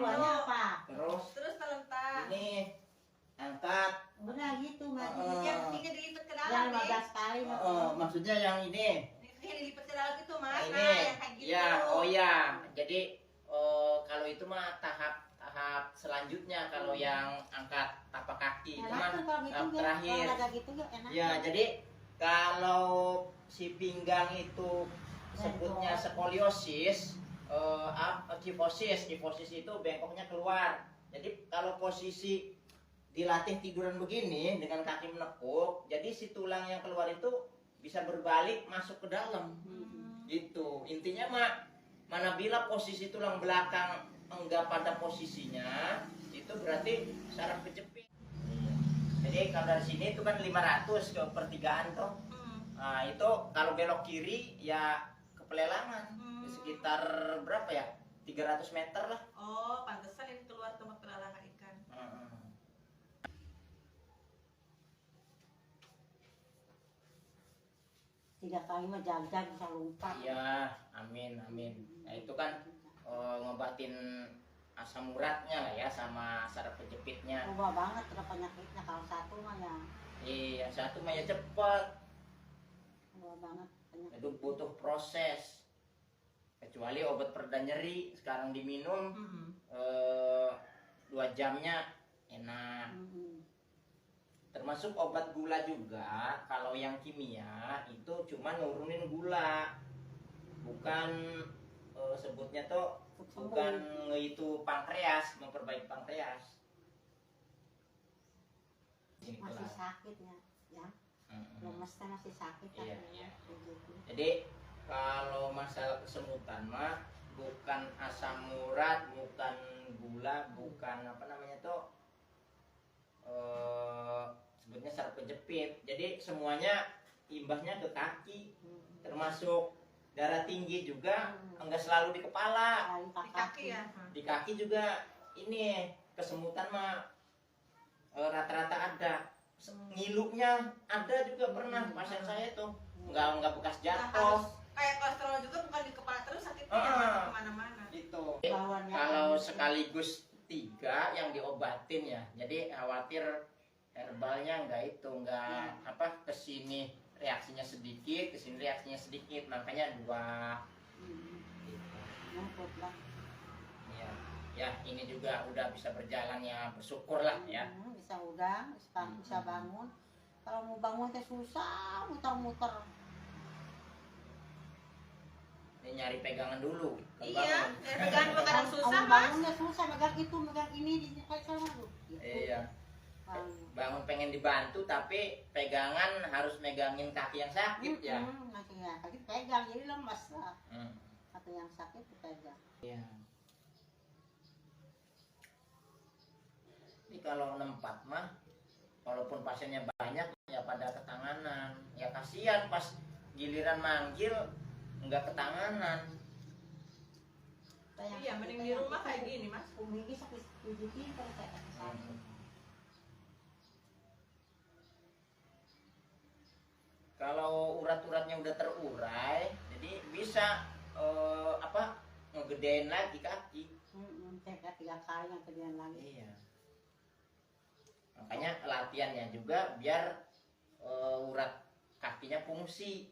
keduanya apa? Terus talentak. Ini angkat. Benar gitu, Mbak. Yang ketiga dilipat ke dalam Yang nih. 15 kali. Maksudnya yang ini. Yang dilipat ke dalam itu mas. Ini. Nah, yang kayak gitu. Ya, oh ya. Jadi kalau itu mah tahap selanjutnya kalau yang angkat tapak kaki itu mah tahap terakhir. Ya, jadi kalau si pinggang itu sebutnya skoliosis, kifosis itu bengkoknya keluar. Jadi kalau posisi dilatih tiduran begini dengan kaki menekuk, jadi si tulang yang keluar itu bisa berbalik masuk ke dalam. Gitu. Intinya mah manabila posisi tulang belakang enggak pada posisinya, itu berarti saraf kejepit. Jadi kalau dari sini itu kan 500 ke pertigaan tuh. Nah, itu kalau belok kiri ya ke pelelangan. Sekitar berapa ya? 300 meter lah. Oh, pantesan ini keluar tempat pelelangan ikan. 3 kali mah jag-jag bisa lupa. Iya, amin. Nah, itu kan ngobatin asam uratnya lah ya sama saraf kejepitnya. Ubah banget terus penyakitnya kalau satu mah ya. Iya, satu mah ya cepat. Ubah banget penyakit. Itu butuh proses. Kecuali obat pereda nyeri sekarang diminum 2 jamnya enak. Termasuk obat gula juga, kalau yang kimia itu cuma nurunin gula, bukan sebutnya tuh bukan itu pankreas, memperbaiki pankreas. Masih sakit ya, lemesnya masih sakit. Iya. Jadi kalau masalah kesemutan mah bukan asam urat, bukan gula, bukan apa namanya tuh sebutnya saraf kejepit. Jadi semuanya imbasnya ke kaki, termasuk darah tinggi juga enggak selalu di kepala, Di kaki ya. di kaki juga. Ini kesemutan mah rata-rata ada, ngilunya ada juga pernah pasien saya tuh enggak bekas jatuh. Kayak kolesterol juga bukan di kepala terus sakitnya kemana-mana. Itu kalau sekaligus 3 yang diobatin ya, jadi khawatir herbalnya enggak kesini reaksinya sedikit, kesini reaksinya sedikit, makanya 2. Ya ini juga udah bisa berjalan ya, bersyukur lah ya. Bisa bisa bangun. Kalau mau bangun teh susah, muter-muter. Ini nyari pegangan dulu. Iya, nyari pegangan juga kadang susah mas. Bangunnya susah, megang ini kayak sama tuh. Iya. Bangun pengen dibantu tapi pegangan harus megangin kaki yang sakit ya. Kaki pegang jadi lemas lah. Kaki yang sakit dipegang. Iya. Ini kalau 4 mah, walaupun pasiennya banyak ya pada ketanganan. Ya kasihan pas giliran manggil nggak ketanganan. Iya, mending di rumah kayak gini mas. Umigi sakit pijitin kalau kayak sakit. Kalau urat-uratnya udah terurai, jadi bisa ngegedein lagi kaki. Cek 3 kali yang gedein lagi. Iya. Makanya latihannya juga biar urat kakinya fungsi.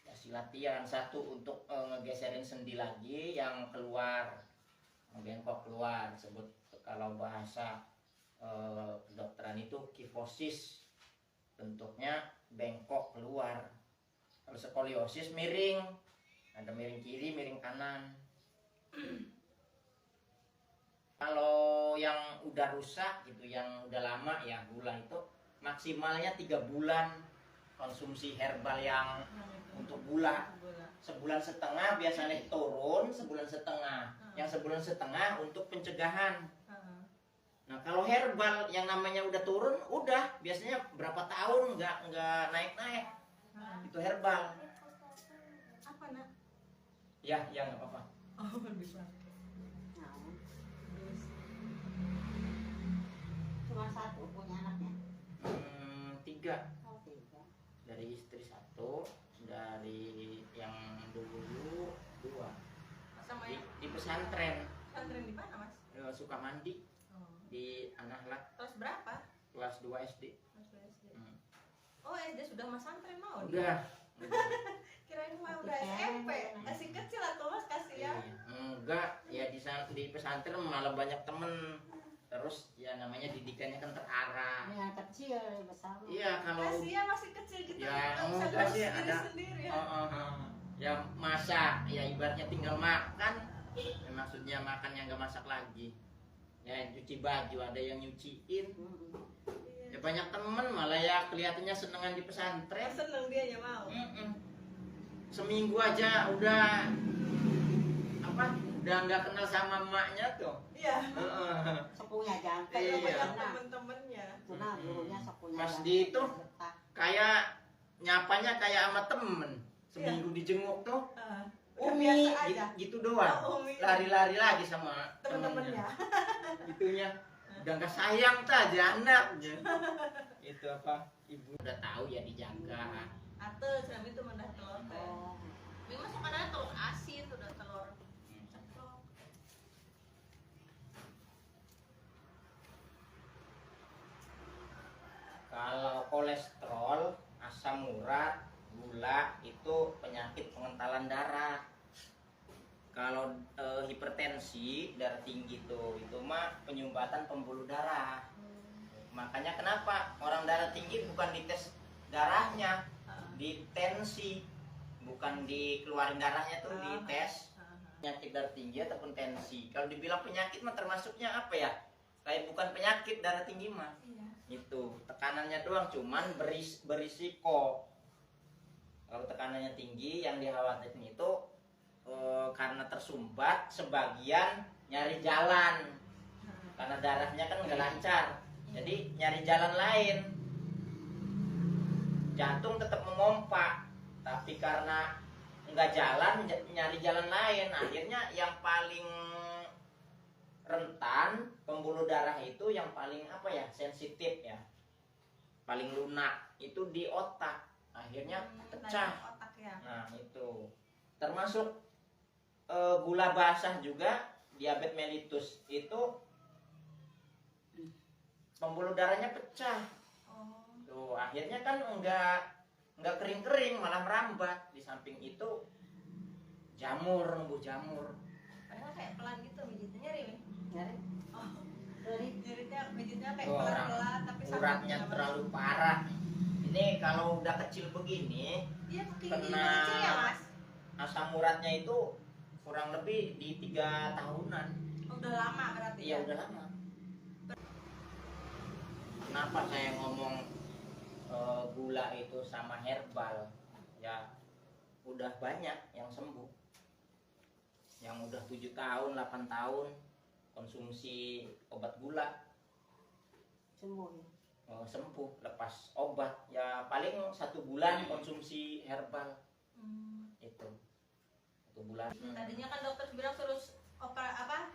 Kasih latihan satu untuk ngegeserin sendi lagi yang keluar, bengkok keluar, disebut kalau bahasa kedokteran itu kifosis, bentuknya bengkok keluar. Kalau skoliosis miring, ada miring kiri, miring kanan. Kalau yang udah rusak gitu, yang udah lama ya gula itu maksimalnya 3 bulan konsumsi herbal yang untuk gula. Sebulan setengah biasanya turun, sebulan setengah. Yang sebulan setengah untuk pencegahan. Nah kalau herbal yang namanya udah turun, udah biasanya berapa tahun nggak naik-naik. Itu herbal. Apa nak? Ya nggak apa-apa. Oh bisa. Cuma 1 punya anaknya. 3. Oh, 3. Dari istri 1, dari yang dulu 2. Sama yang Di pesantren. pesantren di mana mas? Sukamandi Oh. di Anahlak Kelas berapa? kelas 2 SD. Kelas SD. Hmm. Oh, SD sudah Mas santren mau. Udah. Kirain mah udah SMP. Masih kecil atau Mas kasihan. Enggak, ya di pesantren malah banyak temen. Terus ya namanya didikannya kan terarah. Yang kecil besar. Iya, kalau Kasihan masih kecil gitu. Ya, nggak bisa enggak ngurus sih, diri ada. sendiri ya. Ya masak, ya ibaratnya tinggal makan. Ya, maksudnya makan yang nggak masak lagi. Ya cuci baju, ada yang nyuciin. Ya banyak temen malah ya kelihatannya senengan di pesantren. Seneng dia ya mau. Seminggu aja udah apa? Udah nggak kenal sama emaknya tuh. Iya. Sepunya jangan. Iya. Banyak temen-temennya. Nah, gurunya sepunya. Mas Di itu kayak nyapanya kayak sama temen. Seminggu dijenguk tuh. Umi Biasa aja. gitu doang. Oh, Umi. Lari-lari lagi sama Temen-temennya. Gitunya. Udah nggak sayang aja anaknya. Itu apa? Ibu udah tahu ya dijaga. Atau selama itu mendah telur teh. Oh. Ini masuk ada telur asin, udah telur ceplok. Kalau kolesterol, asam urat, gula itu penyakit pengentalan darah. Kalau hipertensi, darah tinggi itu mah penyumbatan pembuluh darah. Makanya kenapa orang darah tinggi bukan dites darahnya, di tensi, bukan dikeluarin darahnya tuh dites. Penyakit darah tinggi ataupun tensi. Kalau dibilang penyakit mah termasuknya apa ya? Kayak bukan penyakit darah tinggi mah. Iya. Itu tekanannya doang, cuman berisiko. Kalau tekanannya tinggi, yang dikhawatirkan itu karena tersumbat, sebagian nyari jalan karena darahnya kan nggak lancar, jadi nyari jalan lain. Jantung tetap memompa, tapi karena nggak jalan, nyari jalan lain. Akhirnya yang paling rentan pembuluh darah itu, yang paling apa ya, sensitif ya, paling lunak itu di otak. Akhirnya pecah. Otak ya. Nah itu termasuk gula basah juga, diabetes mellitus itu pembuluh darahnya pecah. Oh. Tuh akhirnya kan nggak kering-kering, malah merambat. Di samping itu jamur, numbuh jamur. Padahal kayak pelan gitu mijitnya nyeri nih. Nyari. Oh. Nyari. Nyerinya mijitnya kayak Tuh, pelan-pelan tapi uratnya sakit. terlalu parah. Ini kalau udah kecil begini, Iya, kecil kena kecil ya, Mas. asam uratnya itu kurang lebih di 3 tahunan. Oh, udah lama berarti. Iya udah lama. Kenapa saya ngomong gula itu sama herbal? Ya udah banyak yang sembuh. Yang udah 7 tahun, 8 tahun konsumsi obat gula Sembuh ya. sembuh lepas obat. Ya paling 1 bulan konsumsi herbal itu. 1 bulan. Tadinya kan dokter bilang suruh apa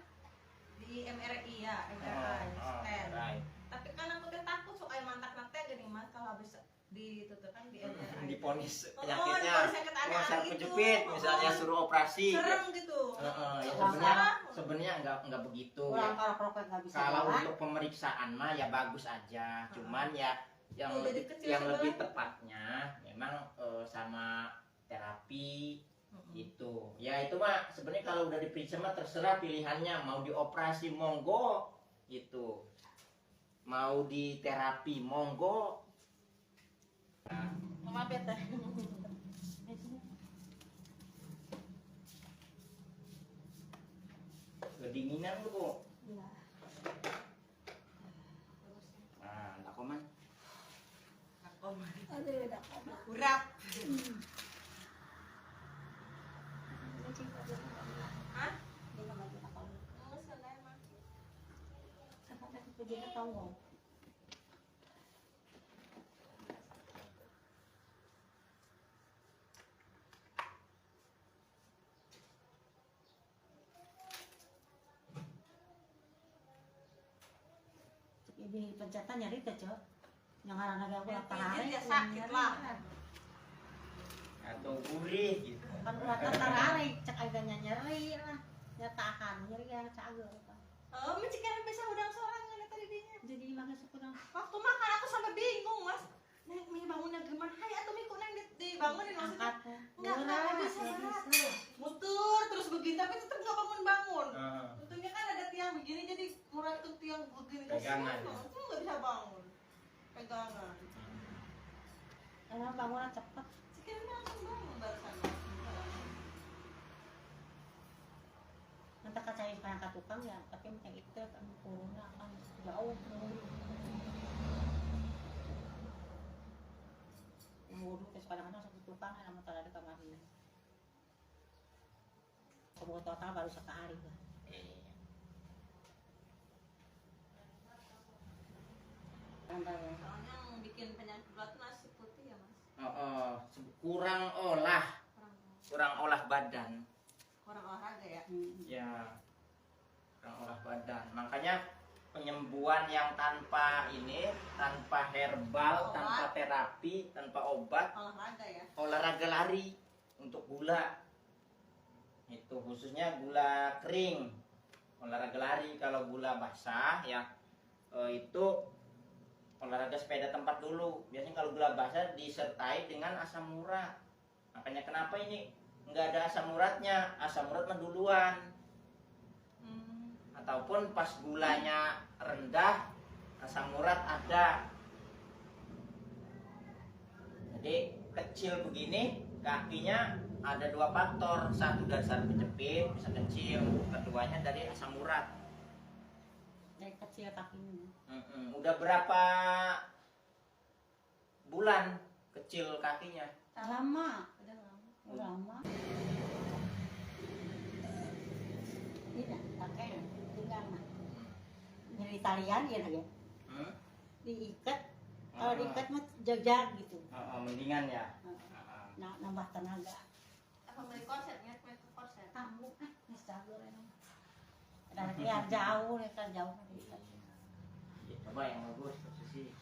di MRI ya, MRI scan. Right. Tapi kan aku tuh takut soal mantak nanti gini Mas kalau habis ditutup kan di MRI. Diponis Oh, penyakitnya diponis sakit aneh-aneh masalah gitu. kejepit, misalnya suruh operasi. Serem gitu. Ya Sebenarnya- sebenarnya nggak begitu. Kurang Ya. kalau kroket nggak bisa Kalau jalan. untuk pemeriksaan mah ya bagus aja. Cuman ya yang Oh, jadi lebih, kecil yang lebih sebelah. tepatnya memang sama terapi itu. Ya itu mah sebenarnya kalau udah diperiksa mah terserah pilihannya, mau dioperasi monggo gitu. Mau di terapi monggo. Maaf ya teh. Kedinginan tuh, Bu. Iya. Nah, tak koman. Aduh, udah koma. Urap. Hah? Dia nggak mau kita kalau. Oh, selesai Mas. Sampai ke pujinya tonggong. Ini pencetan nyari tuh, Cok. Yang anak-anak aku Yang lapar pijit hari, ya sakit nyari. lah. Atau gurih gitu. Kan udah tertarik, cek agaknya nyeri lah. Ya tahan, nyeri yang cager. Oh, maksudnya angkat nggak bisa berat. Muter terus begini tapi tetap nggak bangun-bangun. Untungnya kan ada tiang begini jadi murah itu tiang begini Pegangan, ya? itu nggak bisa bangun. Pegangan. emang bangunan cepat. Sekiranya langsung bangun barusan. Nanti kacanya sekarang ke tukang ya, tapi macam itu kan kurungnya kan jauh. Mulu terus kadang-kadang satu tukang ada motor ada kamar ini. Semua total baru sekali ya. Soalnya yang bikin penyakit gula tuh nasi putih ya mas. Kurang olah badan. Kurang olahraga ya. Ya, kurang olah badan. Makanya penyembuhan yang tanpa herbal, tanpa terapi, tanpa obat, Olahraga ya. olahraga lari untuk gula. Itu khususnya gula kering. Olahraga lari. Kalau gula basah ya itu olahraga sepeda tempat dulu. Biasanya kalau gula basah disertai dengan asam urat. Makanya kenapa ini nggak ada asam uratnya? Asam urat mah duluan. Ataupun pas gulanya rendah, asam urat ada. Jadi kecil begini, kakinya ada dua faktor. Satu dari saraf kejepit, bisa kecil. Keduanya dari asam urat. Dari kecil kakinya. Udah berapa bulan kecil kakinya? Lama. Udah lama. Lama. Tidak, pakai tinggal mah. Dari talian ya lagi. Diikat. Kalau diikat mah jajar gitu. Mendingan ya. Nah, nambah tenaga. Apa beli korsetnya? Beli korset. Kamu bisa goreng. Dan lihat jauh, lihat jauh. Ya, coba yang bagus posisi.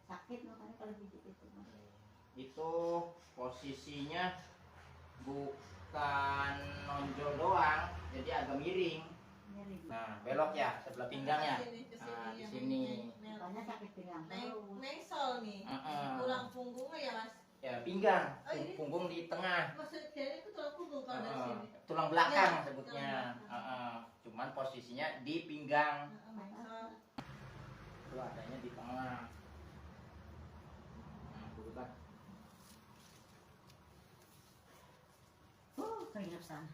Sakit makanya kalau gigit itu. Itu posisinya bukan nonjol doang, jadi agak miring. Nyeri. Nah, belok ya sebelah pinggangnya. Nah, di sini. Makanya sakit pinggang. Nengsel nih. Tulang punggungnya ya mas. Ya, pinggang, Oh, ini? punggung di tengah. Maksudnya itu tulang punggung kalau dari sini. Tulang belakang Ya, sebutnya. tulang belakang. Cuman posisinya di pinggang. Nengsel. Itu adanya di tengah. Nah, bukan. Keringat sana.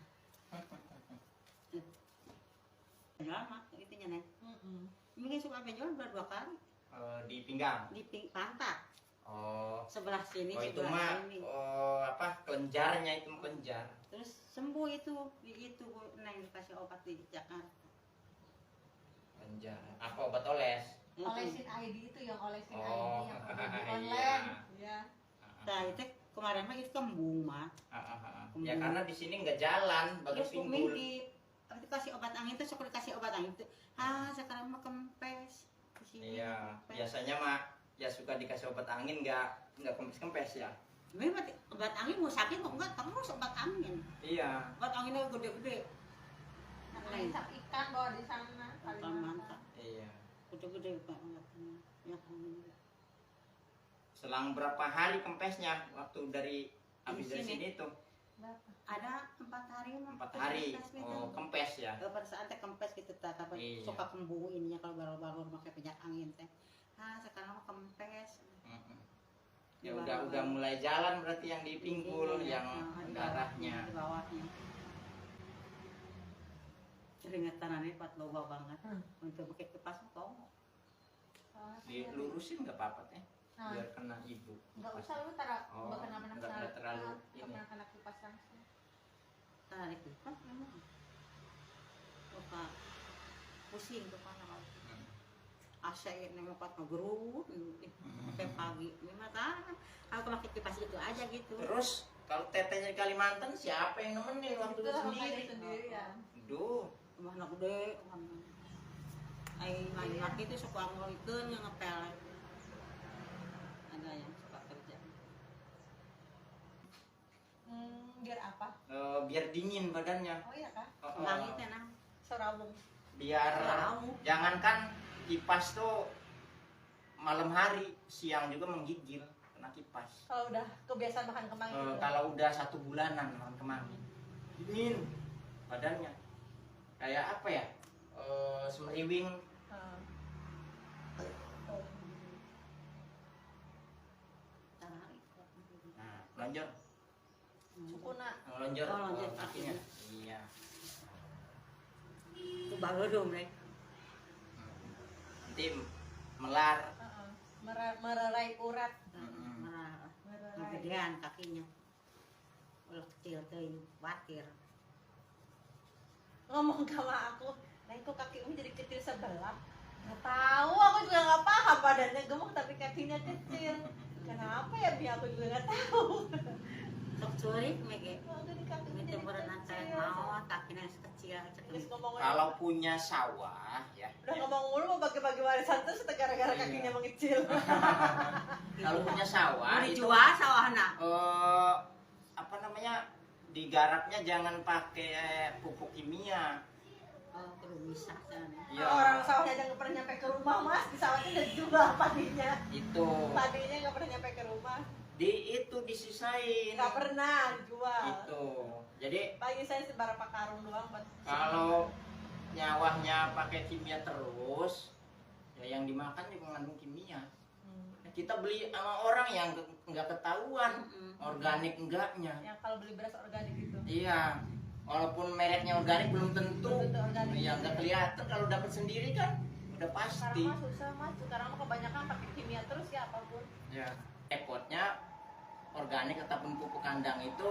Lama, itunya nih. Mungkin suka benjol dua kali Di pinggang. di pantat Oh, sebelah sini, itu sebelah mah sini. kelenjarnya itu kelenjar. Terus sembuh itu Neng dikasih obat di Jakarta. Kelenjar. Apa obat oles? Olesin ID itu yang olesin Oh, ID yang udah di iya. online. Ya. Nah itu kemarin mah itu kembung mah. Ya karena di sini nggak jalan, bagian Terus pinggul. tapi dikasih obat angin tuh suka dikasih obat angin tuh. Sekarang mah kempes. Di sini Iya, kempes. biasanya mah ya suka dikasih obat angin nggak kempes-kempes ya. Memang obat angin mau sakit kok enggak terus obat angin. Iya. Obat anginnya gede-gede. Nah, hisap ikan bawa di sana. Mantap. Iya. Gede-gede banget. Ya, Selang berapa hari kempesnya waktu dari habis dari sini. sini tuh? ada 4 hari. 4 hari. Oh, kempes ya. Pada saat teh kempes gitu tapi Iya. suka kembung ininya kalau baru-baru pakai minyak angin teh. Sekarang mah kempes. Ya udah mulai jalan berarti yang di pinggul, Iya, yang di darahnya. di bawahnya. Keringetanannya pat loba banget. Untuk pakai kipas kok. Dilurusin nggak apa-apa teh, biar kena ibu. Nggak usah lu taruh Oh, nggak terlalu ini. kena kipas langsung. Tarik kipas memang. Lupa pusing tuh kan kalau AC ini mempat ngegerut sampai pagi. Memang kan aku pakai kipas itu aja gitu. Terus kalau tetenya di Kalimantan siapa yang nemenin waktu Itu itu lah sendiri? makanya sendiri ya. Duh, Rumah anak gede. Ai laki-laki itu suka ngolikeun yang ngepel. Ada yang suka kerja. Biar apa? biar dingin badannya. Oh iya kah? Wangi teh nah. Serabung. Biar Serabung. jangankan kipas tuh malam hari, siang juga menggigil kena kipas. Kalau udah kebiasaan makan kemang gitu. Kalau udah 1 bulanan makan kemang, dingin badannya, kayak apa ya, semeriwing. Nah, lonjor, Sukuna. lonjor, Oh, lonjor kakinya. Iya. Itu baru dong, Nek. Nanti melar. Mererai urat. Marah. Mererai. Kegedean kakinya. Ulah kecil teuing, khawatir. Ngomong sama aku, nah kok kakimu jadi kecil sebelah? Nggak tahu, aku juga nggak paham, badannya gemuk tapi kakinya kecil. Kenapa ya, Bi? Aku juga nggak tahu. Sok sulit mege. Oh, jadi kakinya Itu jadi berenang kayak kecil. mau kakinya kecil. Terus ngomongin, Kalau punya sawah ya. udah ngomong mulu mau bagi-bagi warisan terus gara-gara Iya. kakinya mengecil. Kalau punya sawah Mau itu dijual sawahna. apa namanya, digarapnya jangan pakai pupuk kimia. Oh, perlu bisa kan. Ya, Orang sawahnya aja nggak pernah nyampe ke rumah, Mas. Di sawahnya udah dijual padinya. itu Padinya nggak pernah nyampe ke rumah. itu disisain. Nggak pernah dijual. Itu. Jadi Pagi saya seberapa karung doang buat kalau nyawahnya pakai kimia terus, ya yang dimakan juga mengandung kimia. Kita beli sama orang yang nggak ketahuan organik enggaknya. yang kalau beli beras organik itu. Iya, walaupun mereknya organik belum tentu. Belum tentu organik. Ya nggak kelihatan, kalau dapat sendiri kan udah pasti. Sekarang mah susah, Mas. Sekarang mah kebanyakan pakai kimia terus ya apapun. Ya, repotnya organik ataupun pupuk kandang itu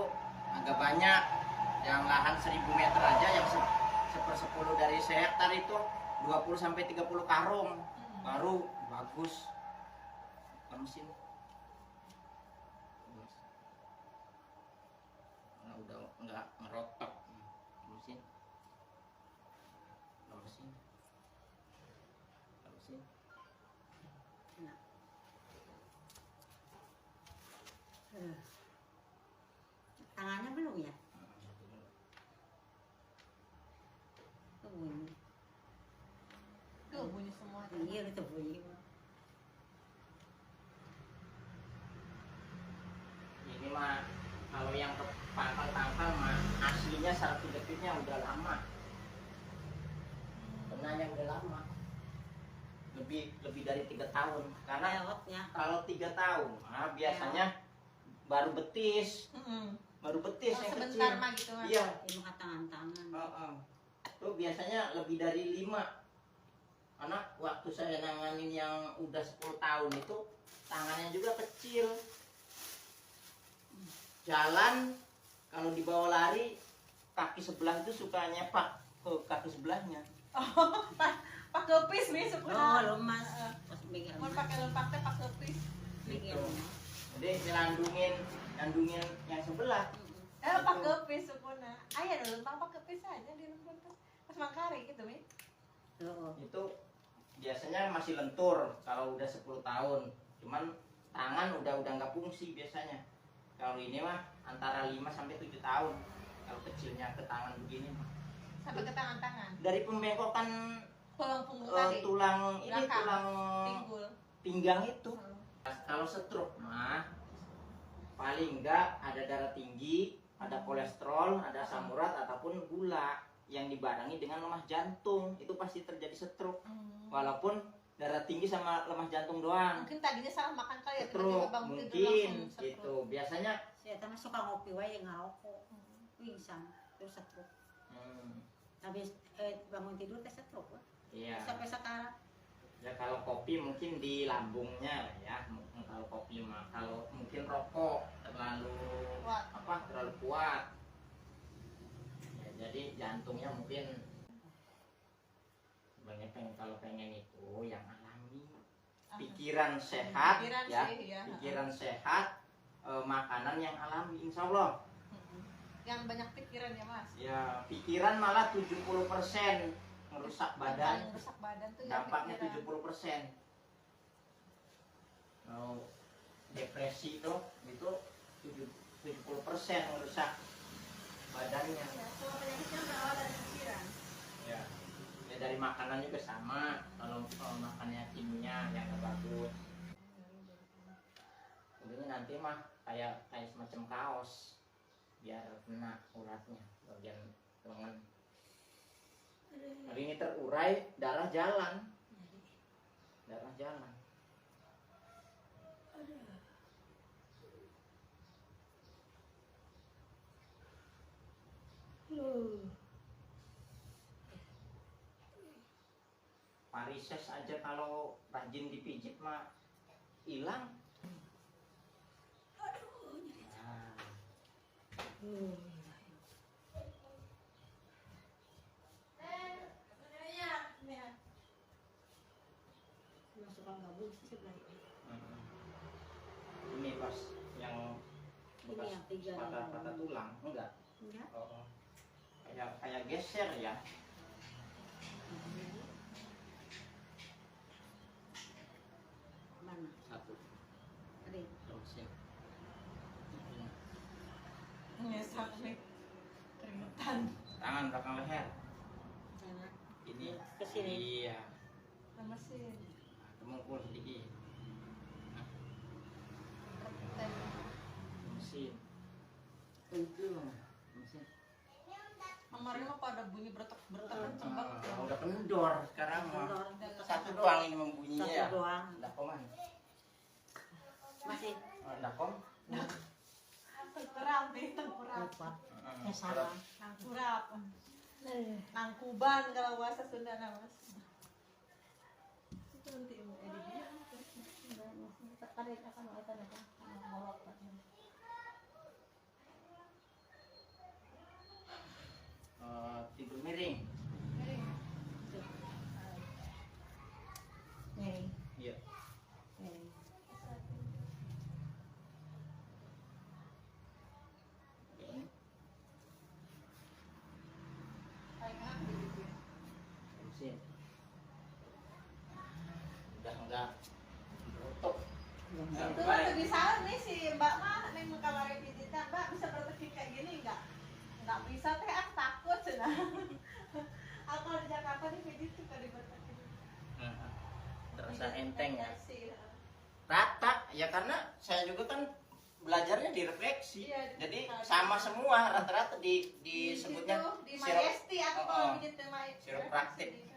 agak banyak. Yang lahan 1000 meter aja, yang 1/10 dari sehektar itu 20 sampai 30 karung baru bagus. Mesin. Nah, udah nggak ngerotok mesin. Mesin. Mesin. Tangannya belum ya? Tuh bunyi. Tuh bunyi semua. Iya, itu bunyi. Ini mah kalau yang ke pangkal mah aslinya saraf detiknya udah lama. Benarnya udah lama. Lebih dari 3 tahun. Karena Lewatnya. kalau 3 tahun, biasanya baru betis. Baru betis Oh, yang sebentar kecil. mah gitu, Mas. Iya. Ini mah tangan-tangan. Tuh biasanya lebih dari 5. Karena waktu saya nanganin yang udah 10 tahun itu tangannya juga kecil. Jalan kalau dibawa lari, kaki sebelah itu suka nyepak ke kaki sebelahnya. Pak kepis nih Oh, sebenarnya. lemas. Pas mikir Mau pakai lempaknya pak kepis. mikir. Jadi nyandungin yang sebelah. Pak kepis sebenarnya. Ayah ada lempang pak kepis aja di lempang tuh. Pas mangkari gitu, Mi. Oh, Itu biasanya masih lentur kalau udah 10 tahun. Cuman tangan udah nggak fungsi biasanya. Kalau ini mah antara 5 sampai 7 tahun. Kalau kecilnya ke tangan begini mah. Sampai ke tangan-tangan. Dari pembengkokan Tulang punggung tadi. tulang ini, Belakang. tulang Pinggul. pinggang itu. Kalau stroke mah paling enggak ada darah tinggi, ada kolesterol, ada asam urat ataupun gula yang dibarengi dengan lemah jantung, itu pasti terjadi stroke. Walaupun darah tinggi sama lemah jantung doang. Mungkin tadinya salah makan kali ya, Stroke tiba-tiba bangun tidur mungkin langsung gitu. stroke. Biasanya saya tahu suka ngopi wae ngerokok. Pingsan, terus stroke. Habis bangun tidur teh stroke. iya. Sampai sekarang. Ya kalau kopi mungkin di lambungnya ya. Kalau kopi mah, kalau mungkin rokok terlalu kuat. Ya, jadi jantungnya mungkin banyak kalau pengen itu yang alami. Pikiran sehat Pikiran ya. sih, ya. Pikiran sehat, makanan yang alami insya Allah. Yang banyak pikiran ya, Mas. Ya, pikiran malah 70% merusak badan. Yang rusak badan tuh ya Dampaknya pikiran. 70%. Kalau depresi itu 70% merusak badannya. Ya, semua penyakitnya berawal dari pikiran. Ya. dari makanan juga sama. Kalau makannya kimia yang nggak bagus, udah nanti mah kayak semacam kaos biar kena uratnya bagian lengan. Hari ini terurai, darah jalan. Varises aja kalau rajin dipijit mah hilang. Nah. Masukkan gabung sebelah ini. Ini pas yang bekas Ini yang tiga patah tulang, enggak? Enggak. Oh. Kayak geser ya. Mana? Satu. Ada. Terusin. Nyesek nih. Keringetan. Tangan belakang leher. Sana. Ini. Ke sini. Iya. Mesin. Kemungkul sedikit. Mesin. Itu mesin. Kemarin mah pada bunyi bertek-bertek cembak. Udah kendor sekarang mah. Satu doang ini membunyinya Satu ya. doang. Udah koman. Masih Udah kom. Tengkurap nih, tengkurap. lupa. Ya salah. Nangkurap. Nangkuban kalau bahasa Sunda nama. Itu nanti mau edit dia. Terkadang akan ada ngolok. Tidur miring. Nih. Iya. Nih. Mesin. Udah enggak berotot. Itu tuh bisa nih si Mbak mah neng kemarin pijitan Mbak bisa berteknik kayak gini nggak bisa teh aku takut cenah. Aku di Jakarta nih pijit tuh kali berteknik. Terasa enteng ya. Sih. Rata ya karena saya juga kan belajarnya di refleksi. Iya, Jadi di- sama semua rata-rata disebutnya di Maesti aku kalau pijit teh sirup praktik.